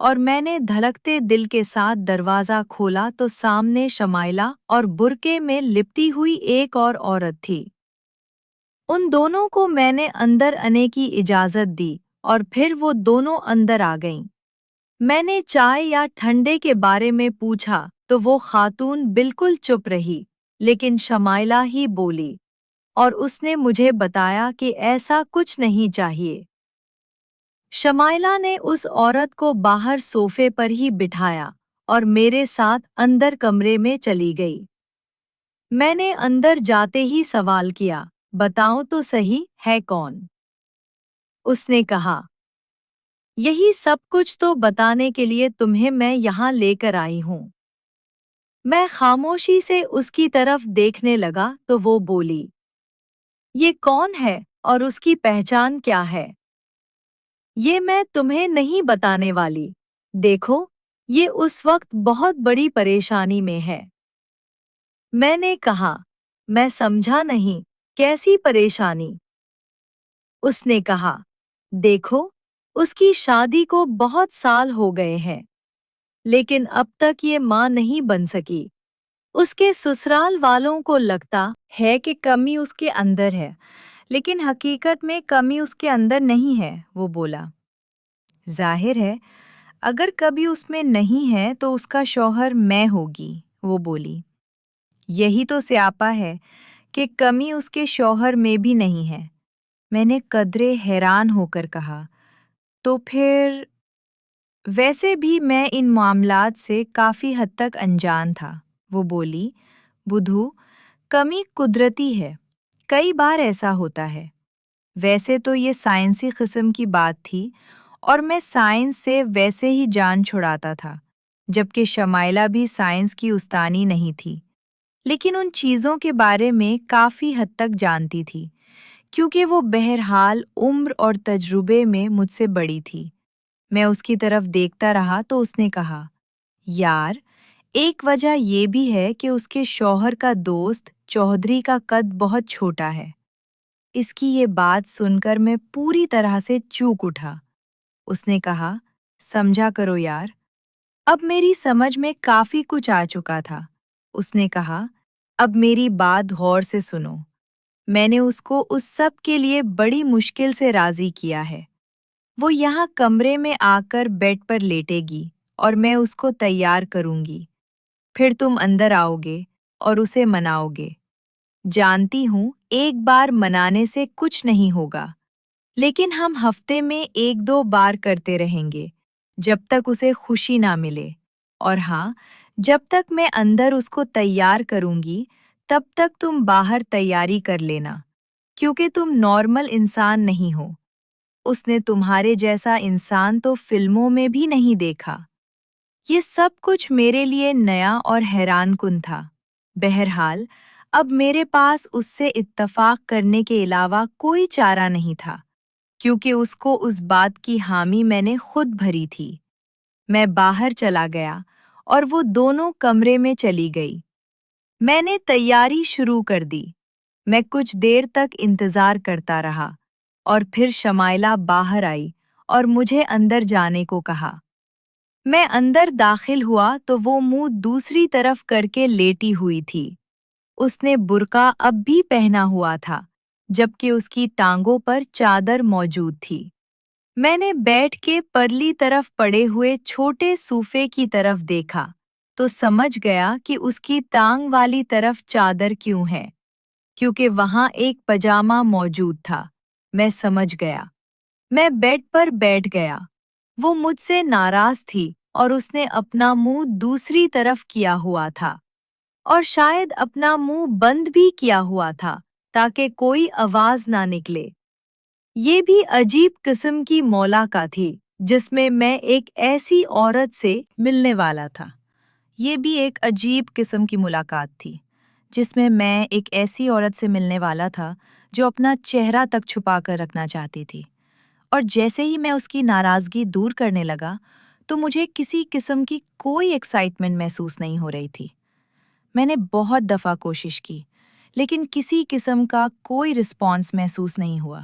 اور میں نے دھڑکتے دل کے ساتھ دروازہ کھولا تو سامنے شمائلہ اور برقعے میں لپٹی ہوئی ایک اور عورت تھی۔ ان دونوں کو میں نے اندر آنے کی اجازت دی اور پھر وہ دونوں اندر آ گئیں۔ میں نے چائے یا ٹھنڈے کے بارے میں پوچھا تو وہ خاتون بالکل چپ رہی، لیکن شمائلہ ہی بولی اور اس نے مجھے بتایا کہ ایسا کچھ نہیں چاہیے۔ شمائلہ نے اس عورت کو باہر صوفے پر ہی بٹھایا اور میرے ساتھ اندر کمرے میں چلی گئی۔ میں نے اندر جاتے ہی سوال کیا، بتاؤ تو صحیح ہے کون؟ اس نے کہا، یہی سب کچھ تو بتانے کے لیے تمہیں میں یہاں لے کر آئی ہوں۔ میں خاموشی سے اس کی طرف دیکھنے لگا تو وہ بولی، یہ کون ہے اور اس کی پہچان کیا ہے؟ یہ میں تمہیں نہیں بتانے والی۔ دیکھو، یہ اس وقت بہت بڑی پریشانی میں ہے۔ میں نے کہا، میں سمجھا نہیں، کیسی پریشانی؟ اس نے کہا، دیکھو، اس کی شادی کو بہت سال ہو گئے ہیں، لیکن اب تک یہ ماں نہیں بن سکی۔ اس کے سسرال والوں کو لگتا ہے کہ کمی اس کے اندر ہے، لیکن حقیقت میں کمی اس کے اندر نہیں ہے، وہ بولا۔ ظاہر ہے، اگر کبھی اس میں نہیں ہے تو اس کا شوہر میں ہوگی، وہ بولی۔ یہی تو سیاپا ہے کہ کمی اس کے شوہر میں بھی نہیں ہے، میں نے قدرے حیران ہو کر کہا۔ تو پھر ویسے بھی میں ان معاملات سے کافی حد تک انجان تھا، وہ بولی۔ بدھو، کمی قدرتی ہے، کئی بار ایسا ہوتا ہے۔ ویسے تو یہ سائنسی قسم کی بات تھی اور میں سائنس سے ویسے ہی جان چھڑاتا تھا، جبکہ شمائلہ بھی سائنس کی استانی نہیں تھی، لیکن ان چیزوں کے بارے میں کافی حد تک جانتی تھی، کیونکہ وہ بہرحال عمر اور تجربے میں مجھ سے بڑی تھی۔ میں اس کی طرف دیکھتا رہا تو اس نے کہا، یار، ایک وجہ یہ بھی ہے کہ اس کے شوہر کا دوست چودھری کا قد بہت چھوٹا ہے۔ اس کی یہ بات سن کر میں پوری طرح سے چونک اٹھا۔ اس نے کہا، سمجھا کرو یار۔ اب میری سمجھ میں کافی کچھ آ چکا تھا۔ اس نے کہا، اب میری بات غور سے سنو۔ میں نے اس کو اس سب کے لیے بڑی مشکل سے راضی کیا ہے۔ وہ یہاں کمرے میں آ کر بیڈ پر لیٹے گی اور میں اس کو تیار کروں گی۔ پھر تم اندر آؤ گے اور اسے مناؤ گے۔ جانتی ہوں، ایک بار منانے سے کچھ نہیں ہوگا، لیکن ہم ہفتے میں ایک دو بار کرتے رہیں گے، جب تک اسے خوشی نہ ملے۔ اور ہاں، جب تک میں اندر اس کو تیار کروں گی، تب تک تم باہر تیاری کر لینا، کیونکہ تم نارمل انسان نہیں ہو۔ اس نے تمہارے جیسا انسان تو فلموں میں بھی نہیں دیکھا۔ یہ سب کچھ میرے لیے نیا اور حیران کن تھا۔ بہرحال، اب میرے پاس اس سے اتفاق کرنے کے علاوہ کوئی چارہ نہیں تھا، کیونکہ اس کو اس بات کی حامی میں نے خود بھری تھی۔ میں باہر چلا گیا اور وہ دونوں کمرے میں چلی گئی۔ میں نے تیاری شروع کر دی۔ میں کچھ دیر تک انتظار کرتا رہا اور پھر شمائلہ باہر آئی اور مجھے اندر جانے کو کہا۔ میں اندر داخل ہوا تو وہ منہ دوسری طرف کر کے لیٹی ہوئی تھی۔ اس نے برقع اب بھی پہنا ہوا تھا، جبکہ اس کی ٹانگوں پر چادر موجود تھی۔ میں نے بیٹھ کے پرلی طرف پڑے ہوئے چھوٹے صوفے کی طرف دیکھا تو سمجھ گیا کہ اس کی ٹانگ والی طرف چادر کیوں ہے، کیونکہ وہاں ایک پجامہ موجود تھا۔ میں سمجھ گیا۔ میں بیڈ پر بیٹھ گیا۔ وہ مجھ سے ناراض تھی اور اس نے اپنا منہ دوسری طرف کیا ہوا تھا، اور شاید اپنا منہ بند بھی کیا ہوا تھا تاکہ کوئی آواز نہ نکلے۔ یہ بھی عجیب قسم کی ملاقات تھی جس میں ایک ایسی عورت سے ملنے والا تھا۔ یہ بھی ایک عجیب قسم کی ملاقات تھی جس میں ایک ایسی عورت سے ملنے والا تھا جو اپنا چہرہ تک چھپا کر رکھنا چاہتی تھی۔ اور جیسے ہی میں اس کی ناراضگی دور کرنے لگا تو مجھے کسی قسم کی کوئی ایکسائٹمنٹ محسوس نہیں ہو رہی تھی۔ میں نے بہت دفعہ کوشش کی، لیکن کسی قسم کا کوئی رسپانس محسوس نہیں ہوا۔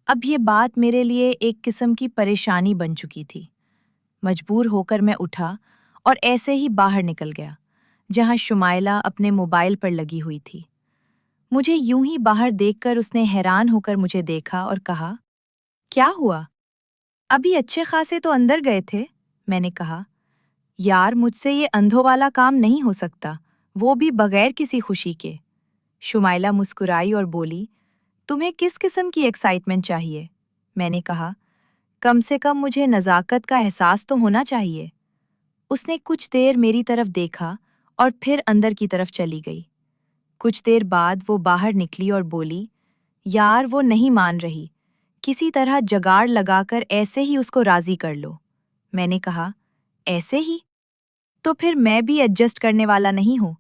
اب یہ بات میرے لیے ایک قسم کی پریشانی بن چکی تھی۔ مجبور ہو کر میں اٹھا اور ایسے ہی باہر نکل گیا جہاں شمائلہ اپنے موبائل پر لگی ہوئی تھی۔ مجھے یوں ہی باہر دیکھ کر اس نے حیران ہو کر مجھے دیکھا اور کہا، کیا ہوا؟ ابھی اچھے خاصے تو اندر گئے تھے؟ میں نے کہا، یار مجھ سے یہ اندھوں والا کام نہیں ہو سکتا، وہ بھی بغیر کسی خوشی کے۔ شمائلہ مسکرائی اور بولی، تمہیں کس قسم کی ایکسائٹمنٹ چاہیے؟ میں نے کہا، کم سے کم مجھے نزاکت کا احساس تو ہونا چاہیے۔ اس نے کچھ دیر میری طرف دیکھا اور پھر اندر کی طرف چلی گئی۔ کچھ دیر بعد وہ باہر نکلی اور بولی، یار وہ نہیں مان رہی، کسی طرح جگاڑ لگا کر ایسے ہی اس کو راضی کر لو۔ میں نے کہا، ایسے ہی؟ تو پھر میں بھی ایڈجسٹ کرنے والا نہیں ہوں۔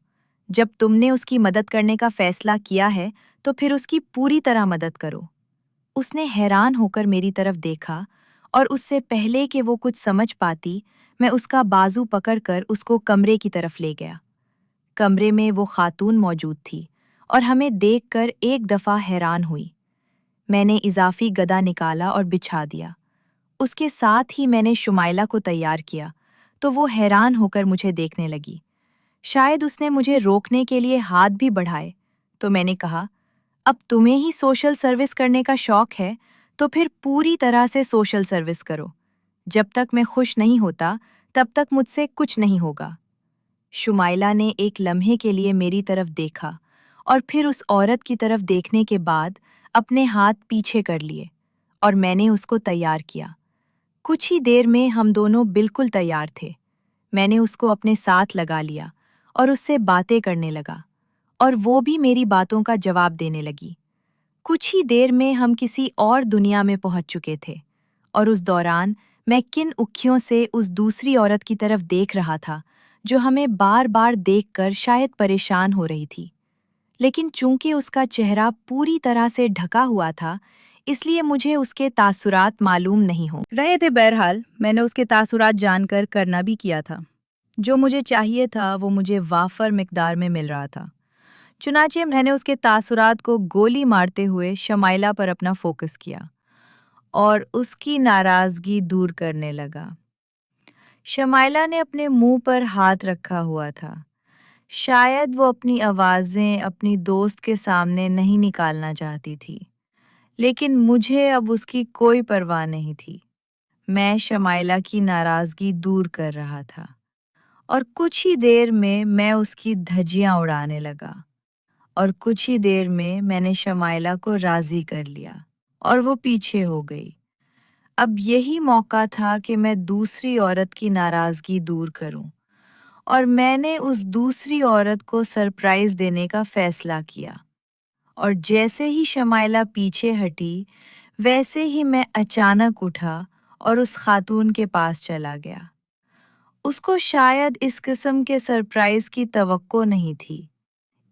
جب تم نے اس کی مدد کرنے کا فیصلہ کیا ہے تو پھر اس کی پوری طرح مدد کرو۔ اس نے حیران ہو کر میری طرف دیکھا اور اس سے پہلے کہ وہ کچھ سمجھ پاتی، میں اس کا بازو پکڑ کر اس کو کمرے کی طرف لے گیا۔ کمرے میں وہ خاتون موجود تھی اور ہمیں دیکھ کر ایک دفعہ حیران ہوئی۔ میں نے اضافی گدا نکالا اور بچھا دیا۔ اس کے ساتھ ہی میں نے شمائلہ کو تیار کیا تو وہ حیران ہو کر مجھے دیکھنے لگی۔ شاید اس نے مجھے روکنے کے لیے ہاتھ بھی بڑھائے تو میں نے کہا، اب تمہیں ہی سوشل سروس کرنے کا شوق ہے تو پھر پوری طرح سے سوشل سروس کرو۔ جب تک میں خوش نہیں ہوتا تب تک مجھ سے کچھ نہیں ہوگا۔ شمائلہ نے ایک لمحے کے لیے میری طرف دیکھا اور پھر اس عورت کی طرف دیکھنے کے بعد اپنے ہاتھ پیچھے کر لیے اور میں نے اس کو تیار کیا۔ کچھ ہی دیر میں ہم دونوں بالکل تیار تھے۔ میں نے اس کو اپنے ساتھ لگا لیا اور اس سے باتیں کرنے لگا اور وہ بھی میری باتوں کا جواب دینے لگی۔ کچھ ہی دیر میں ہم کسی اور دنیا میں پہنچ چکے تھے اور اس دوران میں کن اکھیوں سے اس دوسری عورت کی طرف دیکھ رہا تھا جو ہمیں بار بار دیکھ کر شاید پریشان ہو رہی تھی، لیکن چونکہ اس کا چہرہ پوری طرح سے ڈھکا ہوا تھا اس لیے مجھے اس کے تاثرات معلوم نہیں ہو رہے تھے۔ بہرحال میں نے اس کے تاثرات جان کر کرنا بھی کیا تھا۔ جو مجھے چاہیے تھا وہ مجھے وافر مقدار میں مل رہا تھا۔ چنانچہ میں نے اس کے تاثرات کو گولی مارتے ہوئے شمائلہ پر اپنا فوکس کیا اور اس کی ناراضگی دور کرنے لگا۔ شمائلہ نے اپنے منہ پر ہاتھ رکھا ہوا تھا۔ شاید وہ اپنی آوازیں اپنی دوست کے سامنے نہیں نکالنا چاہتی تھی، لیکن مجھے اب اس کی کوئی پرواہ نہیں تھی۔ میں شمائلہ کی ناراضگی دور کر رہا تھا اور کچھ ہی دیر میں اس کی دھجیاں اڑانے لگا اور کچھ ہی دیر میں نے شمائلہ کو راضی کر لیا اور وہ پیچھے ہو گئی۔ اب یہی موقع تھا کہ میں دوسری عورت کی ناراضگی دور کروں اور میں نے اس دوسری عورت کو سرپرائز دینے کا فیصلہ کیا، اور جیسے ہی شمائلہ پیچھے ہٹی ویسے ہی میں اچانک اٹھا اور اس خاتون کے پاس چلا گیا۔ اس کو شاید اس قسم کے سرپرائز کی توقع نہیں تھی،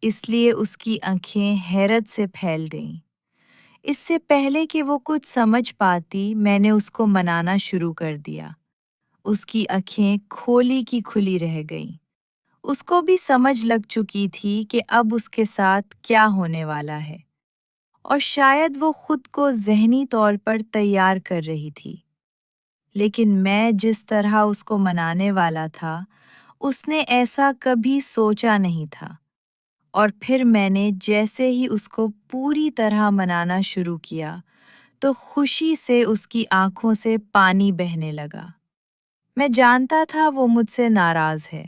اس لیے اس کی آنکھیں حیرت سے پھیل گئیں۔ اس سے پہلے کہ وہ کچھ سمجھ پاتی میں نے اس کو منانا شروع کر دیا۔ اس کی آنکھیں کھولی کی کھلی رہ گئیں۔ اس کو بھی سمجھ لگ چکی تھی کہ اب اس کے ساتھ کیا ہونے والا ہے، اور شاید وہ خود کو ذہنی طور پر تیار کر رہی تھی، لیکن میں جس طرح اس کو منانے والا تھا اس نے ایسا کبھی سوچا نہیں تھا۔ اور پھر میں نے جیسے ہی اس کو پوری طرح منانا شروع کیا تو خوشی سے اس کی آنکھوں سے پانی بہنے لگا۔ میں جانتا تھا وہ مجھ سے ناراض ہے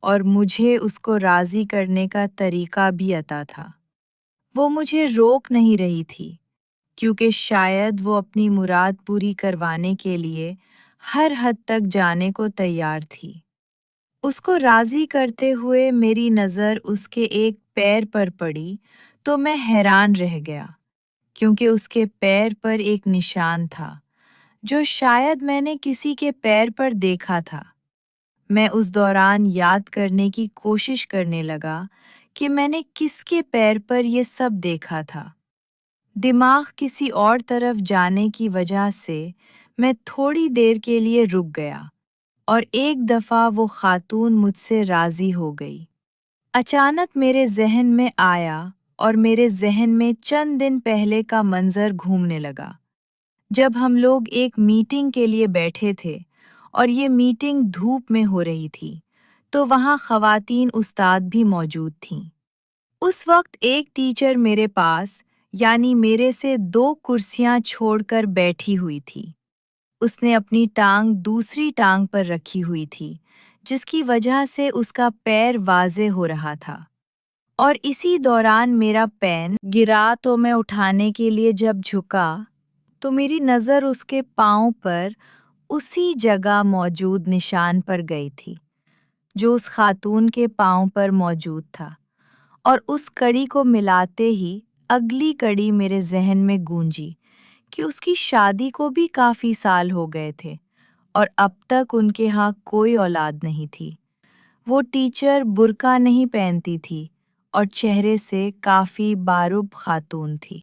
اور مجھے اس کو راضی کرنے کا طریقہ بھی عطا تھا۔ وہ مجھے روک نہیں رہی تھی کیونکہ شاید وہ اپنی مراد پوری کروانے کے لیے ہر حد تک جانے کو تیار تھی۔ اس کو راضی کرتے ہوئے میری نظر اس کے ایک پیر پر پڑی تو میں حیران رہ گیا، کیونکہ اس کے پیر پر ایک نشان تھا جو شاید میں نے کسی کے پیر پر دیکھا تھا۔ میں اس دوران یاد کرنے کی کوشش کرنے لگا کہ میں نے کس کے پیر پر یہ سب دیکھا تھا۔ دماغ کسی اور طرف جانے کی وجہ سے میں تھوڑی دیر کے لیے رک گیا اور ایک دفعہ وہ خاتون مجھ سے راضی ہو گئی۔ اچانک میرے ذہن میں آیا اور میرے ذہن میں چند دن پہلے کا منظر گھومنے لگا، جب ہم لوگ ایک میٹنگ کے لیے بیٹھے تھے اور یہ میٹنگ دھوپ میں ہو رہی تھی تو وہاں خواتین استاد بھی موجود تھیں۔ اس وقت ایک ٹیچر میرے پاس یعنی میرے سے 2 کرسیاں چھوڑ کر بیٹھی ہوئی تھی۔ اس نے اپنی ٹانگ دوسری ٹانگ پر رکھی ہوئی تھی، جس کی وجہ سے اس کا پیر واضح ہو رہا تھا۔ اور اسی دوران میرا پین گرا تو میں اٹھانے کے لیے جب جھکا تو میری نظر اس کے پاؤں پر اسی جگہ موجود نشان پر گئی تھی جو اس خاتون کے پاؤں پر موجود تھا، اور اس کڑی کو ملاتے ہی اگلی کڑی میرے ذہن میں گونجی کہ اس کی شادی کو بھی کافی سال ہو گئے تھے اور اب تک ان کے ہاں کوئی اولاد نہیں تھی۔ وہ ٹیچر برقع نہیں پہنتی تھی اور چہرے سے کافی باروب خاتون تھی۔